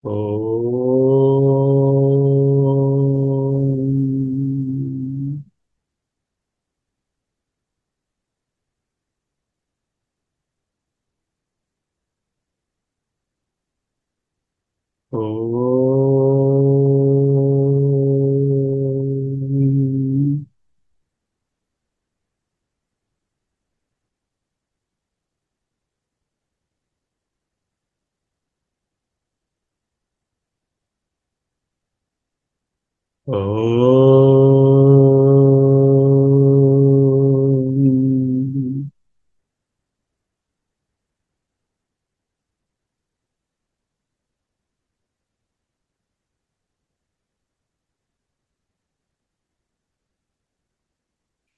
ఓం ఓం ఓం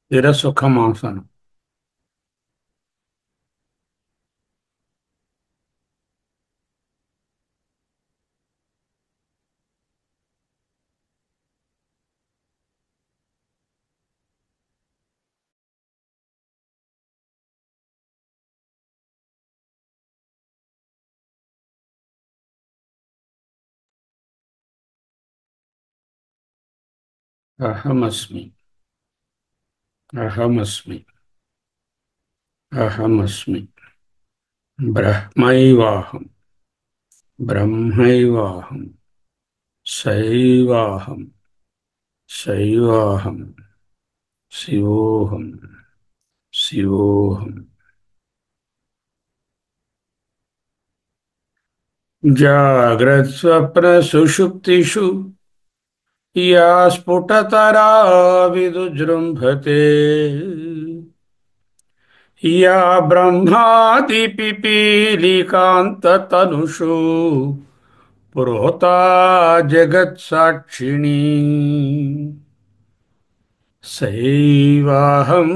స్థిరసుఖమాసనం. అహమస్మి. అహమస్మి. అహమస్మి. బ్రహ్మైవాహం. బ్రహ్మైవాహం. శైవాహం. శైవాహం. శివోహం. శివోహం. जाग्रत्स्वप्नसुषुप्तिषु या स्फुटतरा विदुजृम्भते, या ब्रह्मादिपिपीलिकान्ततनुषु पुरोता जगत्साक्षिणी सैवाहं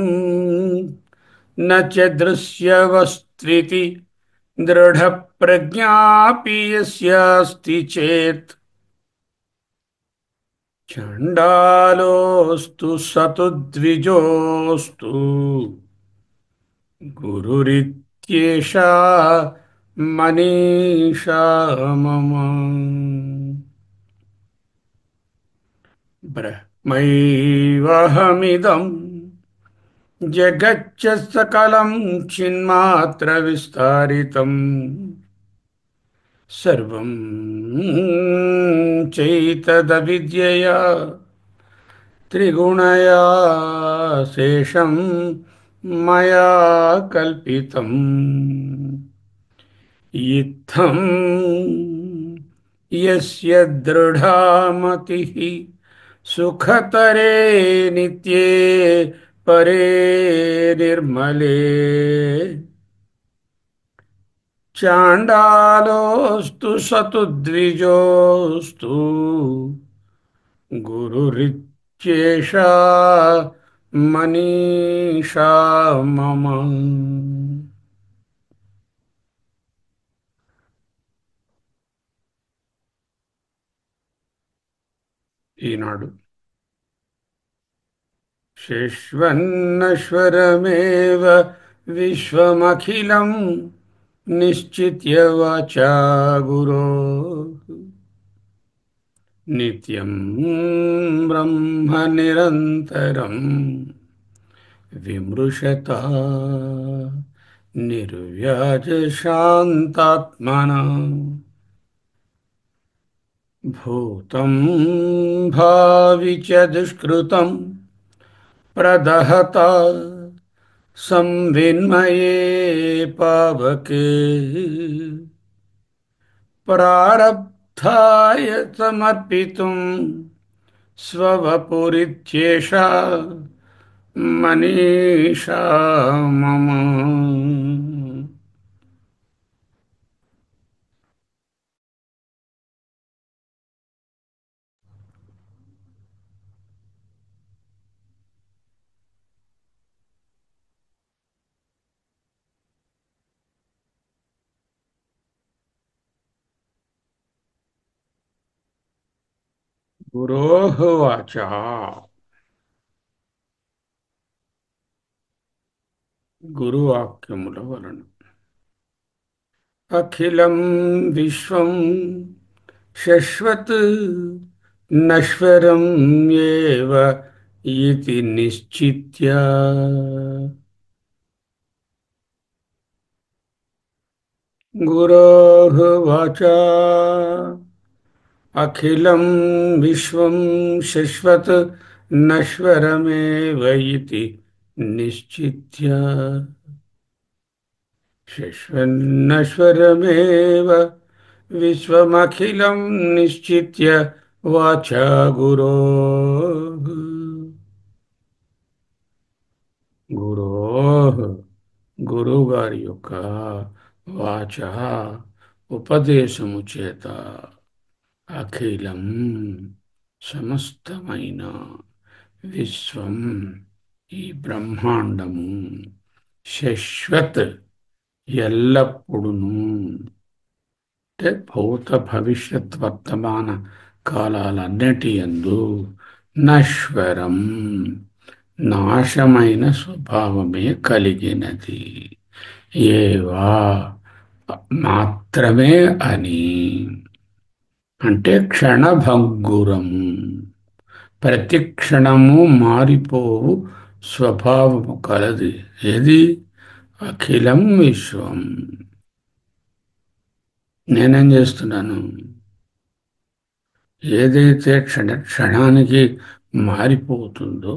न च दृश्यवस्त्विति दृढप्रज्ञापि यस्यास्ति चेत् चण्डालोऽस्तु स तु द्विजोऽस्तु गुरुरित्येषा मनीषा मम। ब्रह्मैवाहमिदं जगच्च सकलं चिन्मात्रविस्तारितम् सर्वं चैतदविद्यया त्रिगुणया शेषं मया कल्पितम्। इत्थं यस्य दृढा मतिः सुखतरे नित्ये परे निर्मले चाण्डालोऽस्तु स तु द्विजोऽस्तु गुरुरित्येषा మనీషా మమ. ఈనాడు శేష్వన్నశ్వరమేవ విశ్వమఖిలం నిశ్చిత్య వాచా గురో నిత్యం బ్రహ్మ నిరంతరం విమృశత నిర్వ్యాజ శాంతాత్మనా భూతం భావి చ దుష్కృతం ప్రదహత సంవిన్మయే పావకే ప్రారబ్ధాయ సమర్పితుం స్వవపురిత్యేషా మనీషా మమ. గురోః వాచా. గురువాక్యముల వలన అఖిలం విశ్వం शश्वत् नश्वरम् एव इति निश्चित्य गुरोः वाचा अखिलं विश्वं शश्वत् नश्वरमेव इति निश्चित्य शश्वन्नश्वरमेव विश्वमखिलं निश्चित्य वाचा गुरोः గురోః గురువు గారి యొక్క వాచ ఉపదేశము చేత అఖిలం సమస్తమైన విశ్వం ఈ బ్రహ్మాండము శశ్వత్ ఎల్లప్పుడును అంటే భూత భవిష్యత్ వర్తమాన కాలాలన్నిటి యందు నశ్వరం నాశమైన స్వభావమే కలిగినది ఏవా మాత్రమే అని అంటే క్షణభంగురము ప్రతి క్షణము మారిపోవు స్వభావము కలది ఏది అఖిలం విశ్వం నేనేం చేస్తున్నాను ఏదైతే క్షణానికి మారిపోతుందో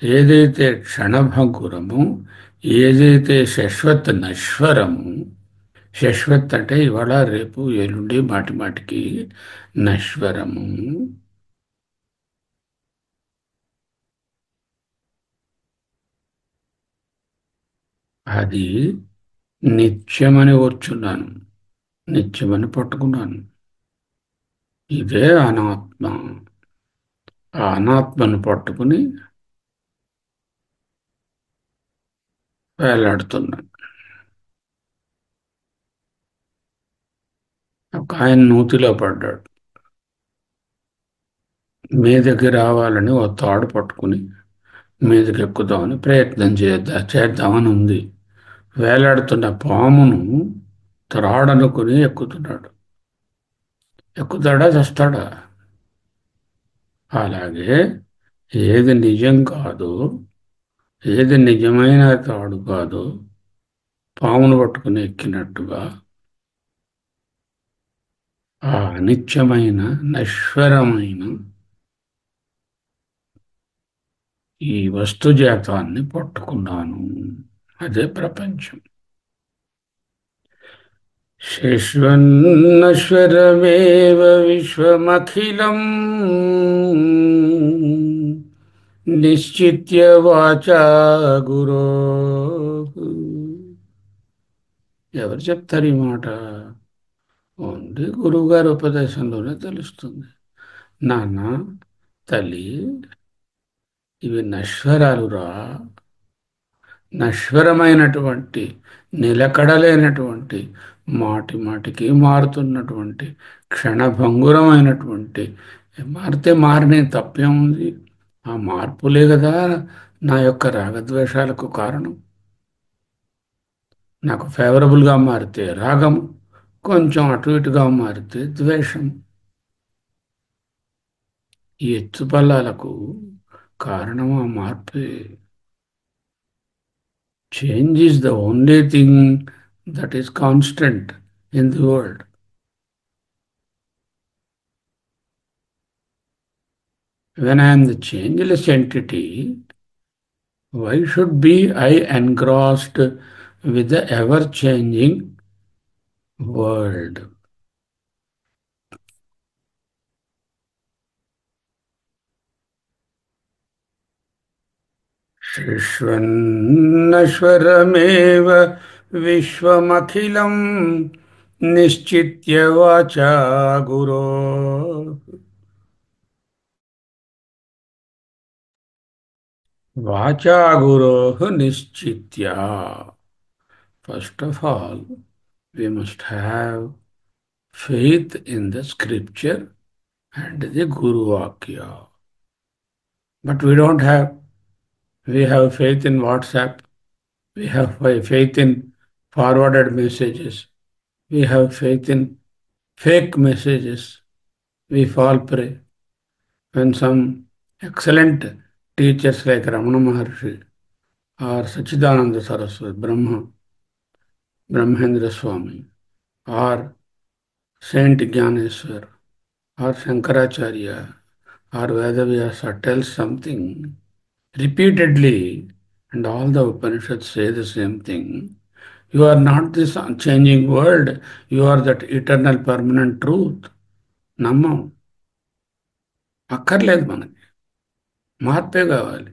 ఏదైతే క్షణభంగురము ఏదైతే శశ్వత్ నశ్వరము శశ్వత్ అంటే ఇవాళ రేపు ఎల్లుండి మాటి మాటికి నశ్వరము అది నిత్యమని వచ్చున్నాను నిత్యమని పట్టుకున్నాను ఇదే అనాత్మ ఆ అనాత్మను పట్టుకుని వేలాడుతున్నాను ఒక ఆయన నూతిలో పడ్డాడు మీదకి రావాలని ఓ తాడు పట్టుకుని మీదకి ఎక్కుదామని ప్రయత్నం చేద్దామని ఉంది వేలాడుతున్న పామును త్రాడనుకుని ఎక్కుతున్నాడు ఎక్కుతాడా చస్తాడా అలాగే ఏది నిజం కాదు ఏది నిజమైన తాడు కాదు పామును పట్టుకుని ఎక్కినట్టుగా ఆ అనిత్యమైన నశ్వరమైన ఈ వస్తుజాతాన్ని పట్టుకున్నాను అదే ప్రపంచం శశ్వన్నశ్వరమేవ విశ్వమఖిలం నిశ్చిత్య వాచా గురో ఎవరు చెప్తారు ఈ మాట ఓన్లీ గురువుగారి ఉపదేశంలోనే తెలుస్తుంది నాన్న తల్లి ఇవి నశ్వరాలురా నశ్వరమైనటువంటి నిలకడలేనటువంటి మాటి మాటికి మారుతున్నటువంటి క్షణభంగురమైనటువంటి మారితే మారినే తప్పేముంది ఆ మార్పులే కదా నా యొక్క రాగద్వేషాలకు కారణం నాకు ఫేవరబుల్గా మారితే రాగము కొంచెం అటు ఇటుగా మారితే ద్వేషం ఈ ఎత్తుపల్లాలకు కారణం ఆ మార్పే Change is the only thing that is constant in the world. When I am the changeless entity, why should be I engrossed with the ever-changing world? శశ్వన్నశ్వరమేవ విశ్వమఖిలం నిశ్చిత్య వాచా గురో వాచా గురోః నిశ్చిత్య first of all we must have faith in the scripture and the Guru Vakya. But we don't have. We have faith in WhatsApp. We have faith in forwarded messages. We have faith in fake messages. we fall prey. When some excellent teachers like Ramana Maharshi or Sachidananda Saraswati, Brahmendra Swami, or Saint Gyaneswar, or Shankaracharya, or Vedavyasa tells something repeatedly, and all the Upanishads say the same thing. You are not this unchanging world, you are that eternal permanent truth. నమ్మం. అక్కర్లేదు మనకి. మార్పే కావాలి.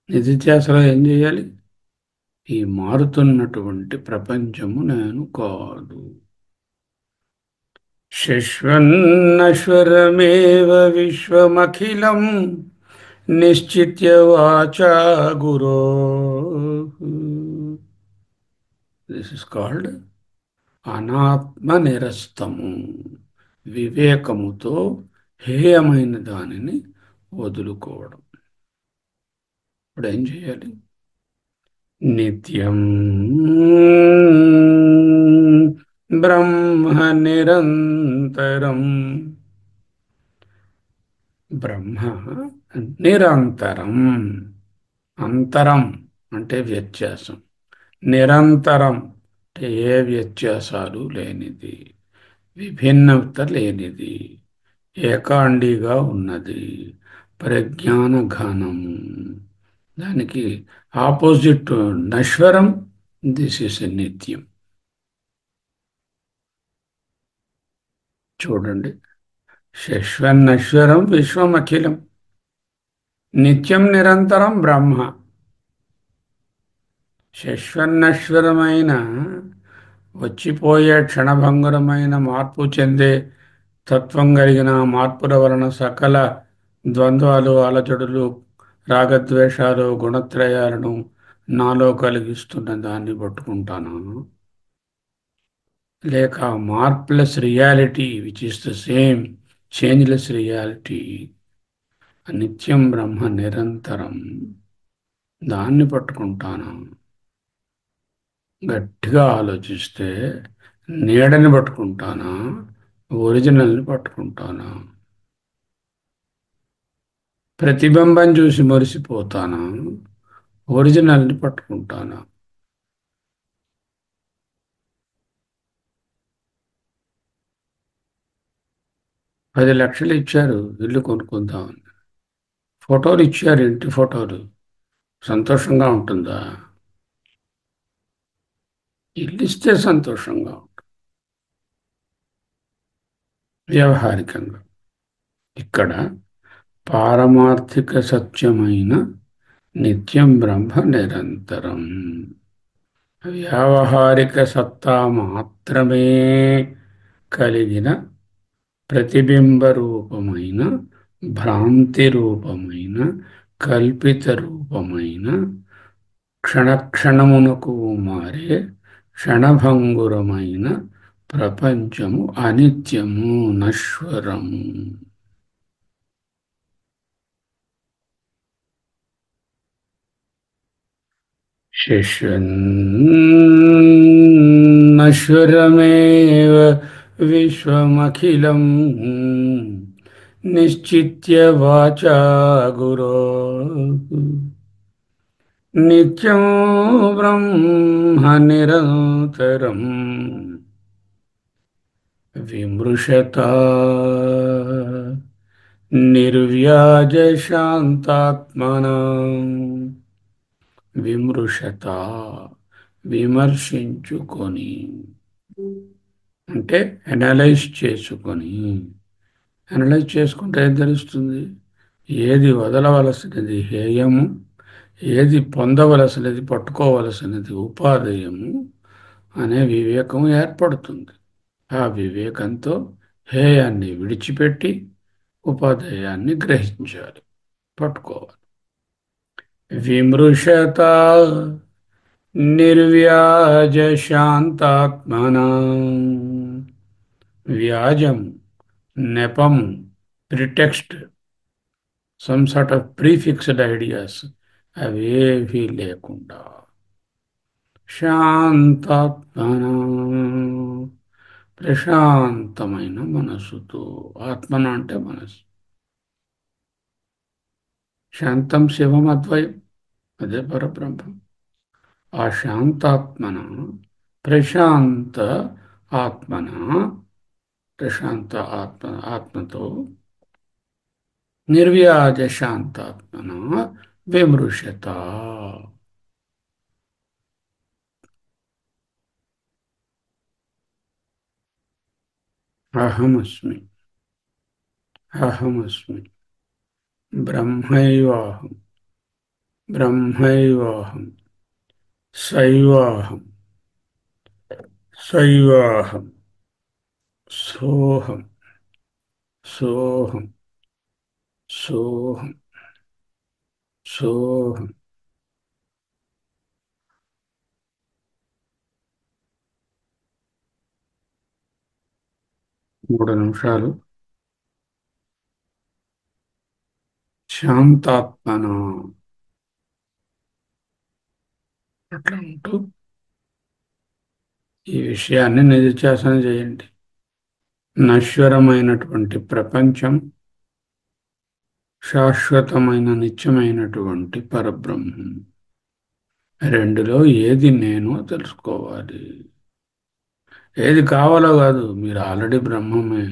నిధిధ్యాసలో ఏం చేయాలి? ఈ మారుతున్నటువంటి ప్రపంచము నేను కాదు. శశ్వన్నశ్వరమేవ విశ్వమఖిలం నిశ్చిత్య వాచా గురో. దిస్ ఇస్ కాల్డ్ అనాత్మ నిరస్తము. వివేకముతో హేయమైన దానిని వదులుకోవడం. ఇప్పుడు ఏం చేయాలి? నిత్యం బ్రహ్మ నిరంతరం. బ్రహ్మ నిరంతరం. అంతరం అంటే వ్యత్యాసం. నిరంతరం అంటే ఏ వ్యత్యాసాలు లేనిది, విభిన్నత లేనిది, ఏకాండిగా ఉన్నది, ప్రజ్ఞాన ఘనము. దానికి ఆపోజిట్ నశ్వరం. దిస్ ఇస్ నిత్యం. చూడండి, శశ్వన్నశ్వరం విశ్వమఖిలం, నిత్యం నిరంతరం బ్రహ్మ. శశ్వన్నశ్వరమైన వచ్చిపోయే క్షణభంగురమైన మార్పు చెందే తత్వం కలిగిన మార్పుల వలన సకల ద్వంద్వాలు, అలజడులు, రాగద్వేషాలు, గుణత్రయాలను నాలో కలిగిస్తున్న దాన్ని పట్టుకుంటాను, లేక మార్ప్లెస్ reality which is the same changeless reality, నిత్యం బ్రహ్మ నిరంతరం, దాన్ని పట్టుకుంటాను. గట్టిగా ఆలోచిస్తే నీడని పట్టుకుంటానా, ఒరిజినల్ని పట్టుకుంటానా? ప్రతిబింబం చూసి మురిసిపోతానా, ఒరిజినల్ని పట్టుకుంటానా? ₹10 లక్షలు ఇచ్చారు ఇల్లు కొనుక్కుందామని. ఫోటోలు ఇచ్చారు, ఇంటి ఫోటోలు. సంతోషంగా ఉంటుందా? ఇల్లు ఇస్తే సంతోషంగా ఉంటుంది వ్యవహారికంగా. ఇక్కడ పారమార్థిక సత్యమైన నిత్యం బ్రహ్మ నిరంతరం వ్యావహారిక సత్తా మాత్రమే కలిగిన ప్రతిబింబ రూపమైన, భ్రాంతి రూపమైన, కల్పిత రూపమైన, క్షణక్షణమునకు మారే క్షణభంగురమైన ప్రపంచము అనిత్యము, నశ్వరము. శశ్వన్నశ్వరమేవ విశ్వమఖిలం నిశ్చిత్య వాచా గురో. నిత్యం బ్రహ్మ నిరంతరం విమృశత నిర్వ్యాజ శాంతాత్మనా. విమృశత విమర్శించుకొని, అంటే అనలైజ్ చేసుకొని. అనలైజ్ చేసుకుంటే ఏం తెలుస్తుంది? ఏది వదలవలసినది హేయము, ఏది పొందవలసినది, పట్టుకోవలసినది ఉపాదేయము అనే వివేకం ఏర్పడుతుంది. ఆ వివేకంతో హేయాన్ని విడిచిపెట్టి ఉపాదేయాన్ని గ్రహించాలి, పట్టుకోవాలి. విమృశత నిర్వ్యాజ శాంతాత్మనా. వ్యాజం, నెపం, pretext, some sort of prefixed ideas అవేవీ లేకుండా శాంతాత్మనా ప్రశాంతమైన మనస్సుతో. ఆత్మన అంటే మనస్సు. శాంతం శివం అద్వయం, అదే పరబ్రహ్మం. ఆ శాంతాత్మన, ప్రశాంత ఆత్మన, ప్రశాంత ఆత్మతో, నిర్వ్యాజ శాంతాత్మన విమృశత. అహమస్మి, అహమస్మి, బ్రహ్మైవాహం, బ్రహ్మైవాహం, సైవాహం, సైవాహం, సోహం, సోహం, సోహం, సోహం. 3 నిమిషాలు శాంతాత్మన అట్లా ఉంటూ ఈ విషయాన్ని నిధిధ్యాసన చేయండి. నశ్వరమైనటువంటి ప్రపంచం, శాశ్వతమైన నిత్యమైనటువంటి పరబ్రహ్మం, రెండులో ఏది నేను తెలుసుకోవాలి. ఏది కావాలో కాదు, మీరు ఆల్రెడీ బ్రహ్మమే.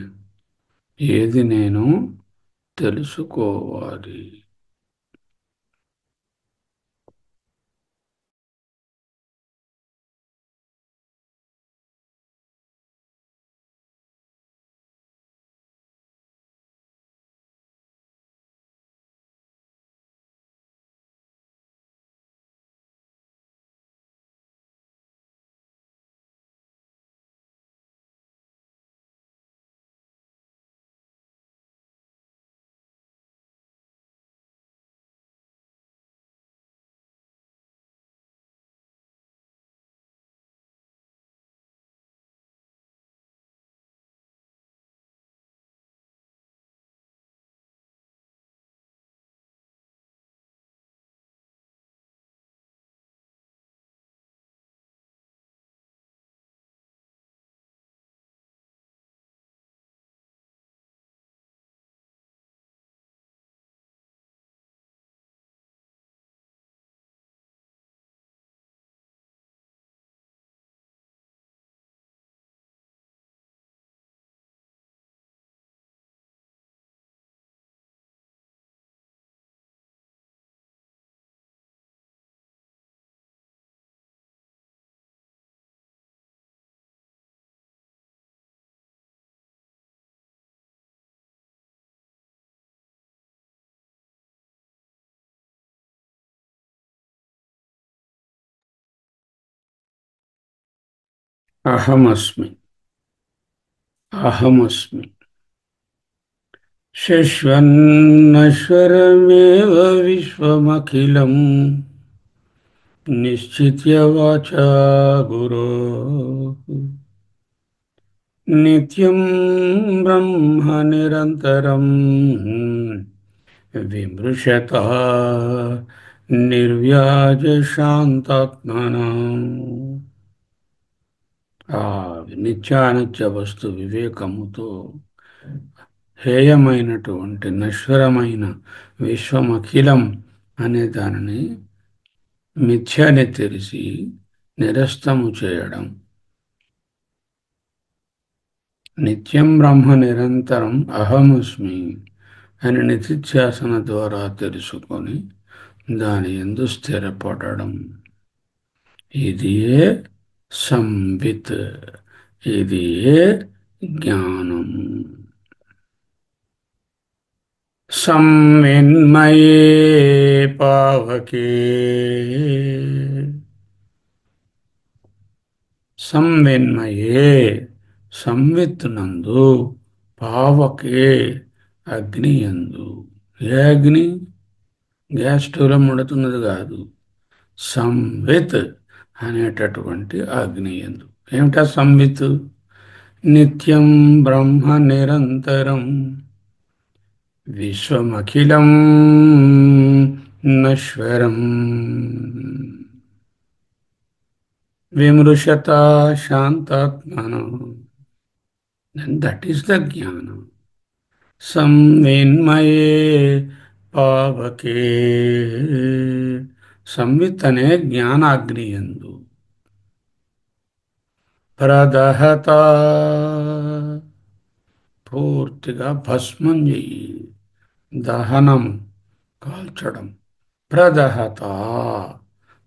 ఏది నేను తెలుసుకోవాలి. అహమస్మి, అహమస్మి. శశ్వన్నశ్వరమేవ విశ్వమఖిలం నిశ్చిత్య వాచా గురో నిత్యం బ్రహ్మ నిరంతరం విమృశత నిర్వ్యాజ శాంతాత్మన. ఆ నిత్యానిత్య వస్తు వివేకముతో హేయమైనటువంటి నశ్వరమైన విశ్వమఖిలం అనే దానిని మిథ్యని తెలిసి నిరస్తము చేయడం. నిత్యం బ్రహ్మ నిరంతరం అహమస్మి అని నిధిధ్యాసన ద్వారా తెలుసుకొని దాని యందు స్థిరపడడం. ఇదియే సంవిత్, ఇదియే జ్ఞానము. సంవిన్మయే పావకే, సంవిన్మయే సంవిత్తునందు, పావకే అగ్నియందు. ఏ అగ్ని? గ్యాస్ స్టవ్లో మండుతున్నది కాదు, సంవిత్ అనేటటువంటి అగ్నియందు. ఏమిటా సంవిత్? నిత్యం బ్రహ్మ నిరంతరం విశ్వమఖిలం నశ్వరం విమృశత శాంతాత్మన. then that is the jnana. Samvinmaye pavake. సంవిత్ అనే జ్ఞానాగ్నియందు ప్రదహత పూర్తిగా భస్మం చెయ్యి. దహనం కాల్చడం. ప్రదహత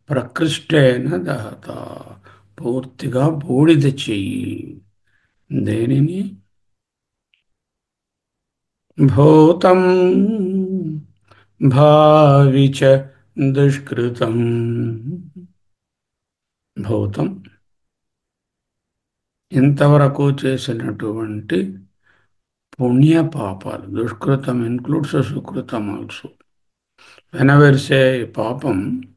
ప్రకృష్టేన దహత పూర్తిగా బూడిద చెయ్యి. దేనిని? భూతం భావి చ దుష్కృతం. భూతం ఇంతవరకు చేసినటువంటి పుణ్య పాపాలు. దుష్కృతం ఇన్క్లూడ్స్ సుకృతం also. whenever say papam,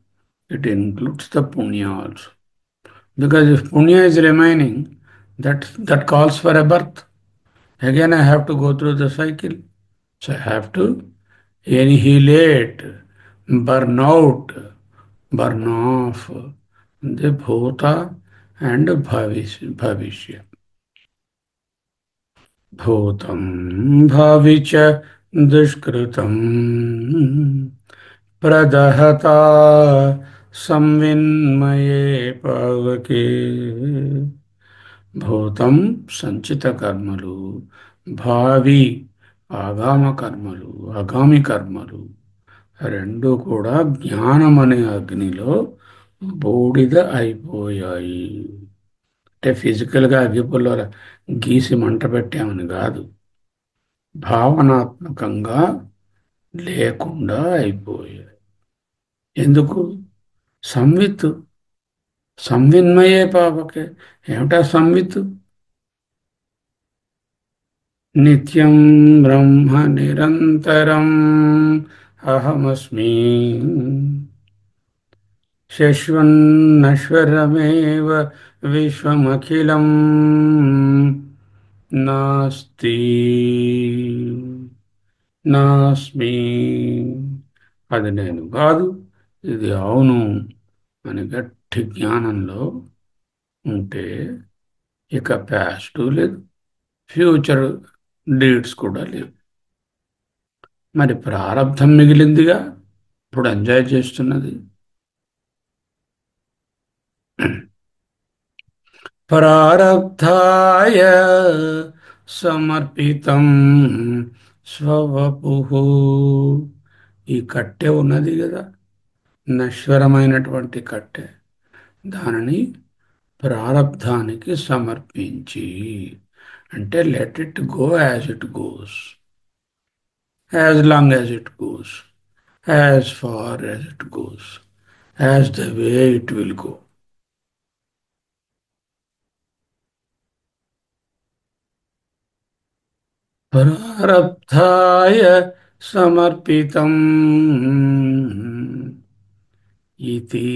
it includes the punya also. Because if punya is remaining, that calls for a birth. Again I have to go through the cycle. So I have to annihilate, burn out, burn off the bhuta and bhavishya. భూతం భావి చ దుష్కృతం ప్రదహత సంవిన్మయే పవకే. భూతం సంచిత కర్మలు, భావి ఆగామ కర్మలు, ఆగామి కర్మలు రెండు కూడా జ్ఞానం అనే అగ్నిలో బూడిద అయిపోయాయి. అంటే ఫిజికల్గా అగ్గిపుల్ల గీసి మంట పెట్టామని కాదు, భావనాత్మకంగా లేకుండా అయిపోయాయి. ఎందుకు? సంవిత్. సంవిన్మయే పాపకే. ఏమిటా సంవిత్? నిత్యం బ్రహ్మ నిరంతరం అహమస్మి శశ్వన్నశ్వరమేవ విశ్వమఖిలం నాస్తి నాస్మి. అది నేను కాదు, ఇది అవును అని గట్టి జ్ఞానంలో ఉంటే ఇక పాస్ట్ లేదు, ఫ్యూచర్ డేట్స్ కూడా లేవు. మరి ప్రారంధం మిగిలిందిగా, ఇప్పుడు ఎంజాయ్ చేస్తున్నది. ప్రారబ్ధాయ సమర్పితం స్వవపుః. ఈ కట్టె ఉన్నది కదా, నశ్వరమైనటువంటి కట్టె, దానిని ప్రారబ్ధానికి సమర్పించి, అంటే let it go as it goes, as long as it goes, as far as it goes, as the way it will go. ప్రారబ్ధాయ సమర్పితం ఇతి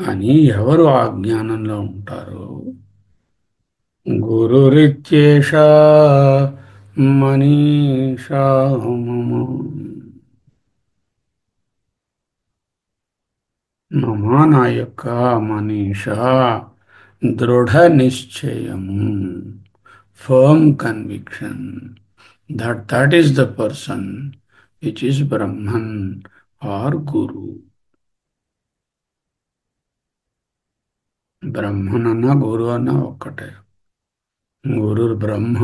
అని ఎవరు ఆ జ్ఞానంలో ఉంటారో, గురురిత్యేష మనీషా మమ. మమ నా యొక్క మనీషా దృఢ నిశ్చయము, firm conviction that is the person which is Brahman or Guru. Brahman అన్నా గురు అన్నా ఒక్కటే. గురు బ్రహ్మ.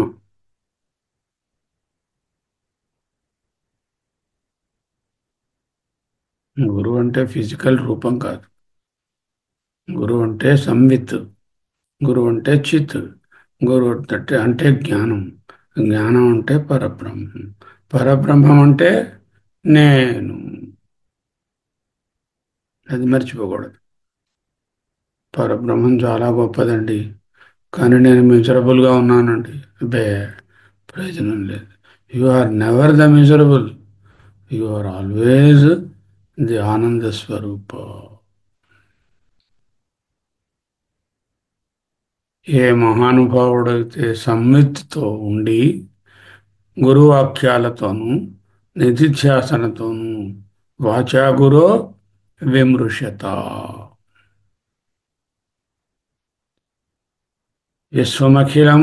గురు అంటే ఫిజికల్ రూపం కాదు. గురు అంటే సంవిత్, గురు అంటే చిత్, గురు అంటే జ్ఞానం, జ్ఞానం అంటే పరబ్రహ్మం, పరబ్రహ్మం అంటే నేను. అది మర్చిపోకూడదు. పరబ్రహ్మం చాలా గొప్పదండి, కానీ నేను మిజరబుల్గా ఉన్నానండి. అబ్బే, ప్రయోజనం లేదు. You are never the miserable, you are always the ఆనంద స్వరూప. ఏ మహానుభావుడైతే సంవిత్తో ఉండి గురువాక్యాలతోనూ నిధిధ్యాసనతోనూ వాచా గురో విమృశత. విశ్వమఖిలం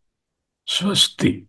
స్వస్తి.